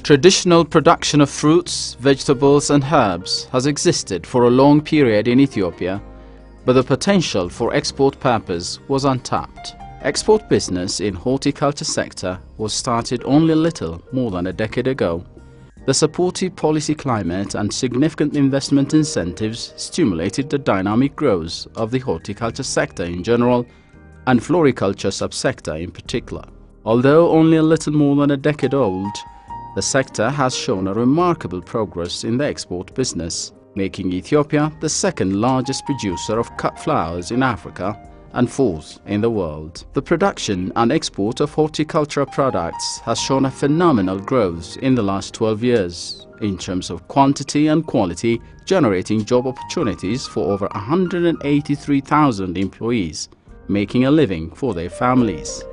Traditional production of fruits, vegetables and herbs has existed for a long period in Ethiopia, but the potential for export purpose was untapped. Export business in horticulture sector was started only a little more than a decade ago. The supportive policy climate and significant investment incentives stimulated the dynamic growth of the horticulture sector in general and floriculture subsector in particular. Although only a little more than a decade old, the sector has shown a remarkable progress in the export business, making Ethiopia the second largest producer of cut flowers in Africa and fourth in the world. The production and export of horticultural products has shown a phenomenal growth in the last 12 years in terms of quantity and quality, generating job opportunities for over 183,000 employees, making a living for their families.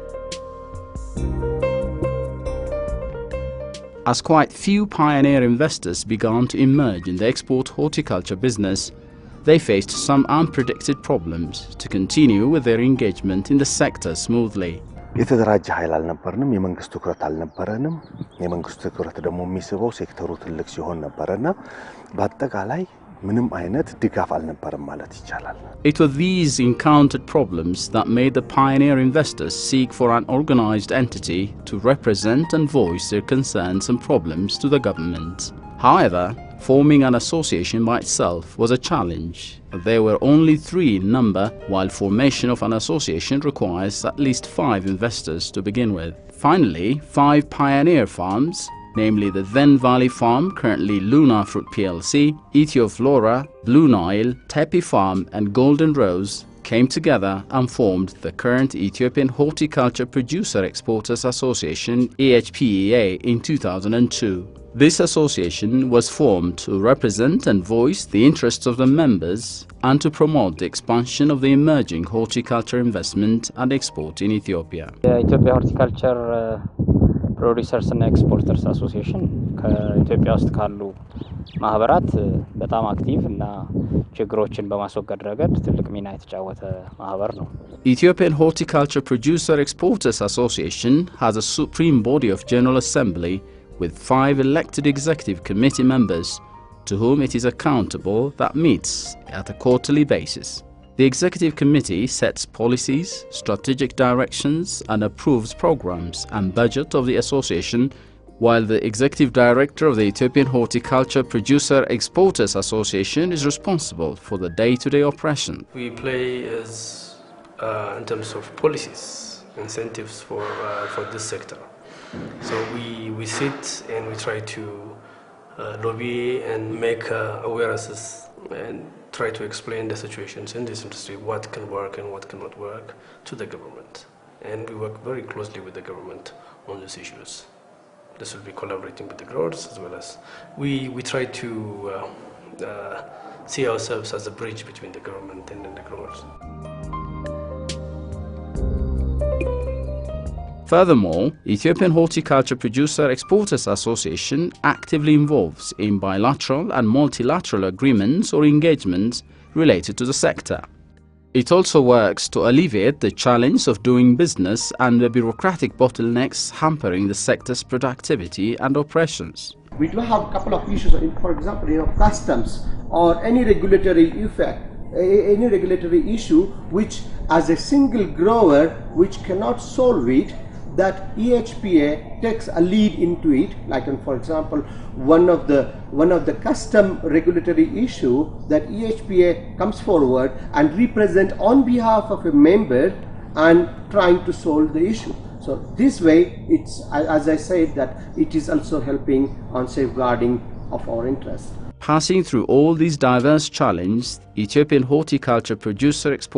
As quite few pioneer investors began to emerge in the export horticulture business, they faced some unpredicted problems to continue with their engagement in the sector smoothly. የተደራጀ ኃይል አልነበርንም የመንግስት ትኩረት አልነበረንም የመንግስት ትኩረት ደግሞ የሚስበው ሴክተሩ ትልቅ ሲሆን ነበርና በአጠቃላይ ምንም አይነት ድጋፍ አልነበረም ማለት ይቻላል It was these encountered problems that made the pioneer investors seek for an organized entity to represent and voice their concerns and problems to the government. However, forming an association by itself was a challenge. There were only 3 in number, while formation of an association requires at least 5 investors to begin with. Finally, 5 pioneer farms, namely the Then Valley Farm, currently Luna Fruit PLC, Ethioflora, Blue Nile, Tepi Farm and Golden Rose, came together and formed the current Ethiopian Horticulture Producer Exporters Association EHPEA in 2002. This association was formed to represent and voice the interests of the members and to promote the expansion of the emerging horticulture investment and export in Ethiopia. The Ethiopian Horticulture Producers and Exporters Association ከኢትዮጵያ ውስጥ ካሉ ማህበራት በጣም አክቲቭ እና ችግሮችን በማስወገድ ረገድ ትልቅ ሚና የተጫወተ ማህበር ነው። Ethiopian Horticulture Producer Exporters Association has a supreme body of General Assembly with 5 elected executive committee members to whom it is accountable that meets at a quarterly basis. The executive committee sets policies, strategic directions and approves programs and budget of the association, while the executive director of the Ethiopian Horticulture Producer Exporters Association is responsible for the day-to-day operation. We play as in terms of policies, incentives for this sector. So we sit and we try to lobby and make awarenesses and try to explain the situations in this industry, what can work and what cannot work, to the government. And we work very closely with the government on these issues. This will be collaborating with the growers as well as we try to see ourselves as a bridge between the government and the growers. Furthermore, Ethiopian Horticulture Producer Exporters Association actively involves in bilateral and multilateral agreements or engagements related to the sector. It also works to alleviate the challenge of doing business and the bureaucratic bottlenecks hampering the sector's productivity and operations. We do have a couple of issues, for example, customs or any regulatory effect, any regulatory issue which as a single grower which cannot solve it, that EHPEA takes a lead into it, like for example one of the custom regulatory issue that EHPEA comes forward and represent on behalf of a member and trying to solve the issue. So this way, it's, as I said, that it is also helping on safeguarding of our interests. Passing through all these diverse challenges, Ethiopian Horticulture Producer Exporters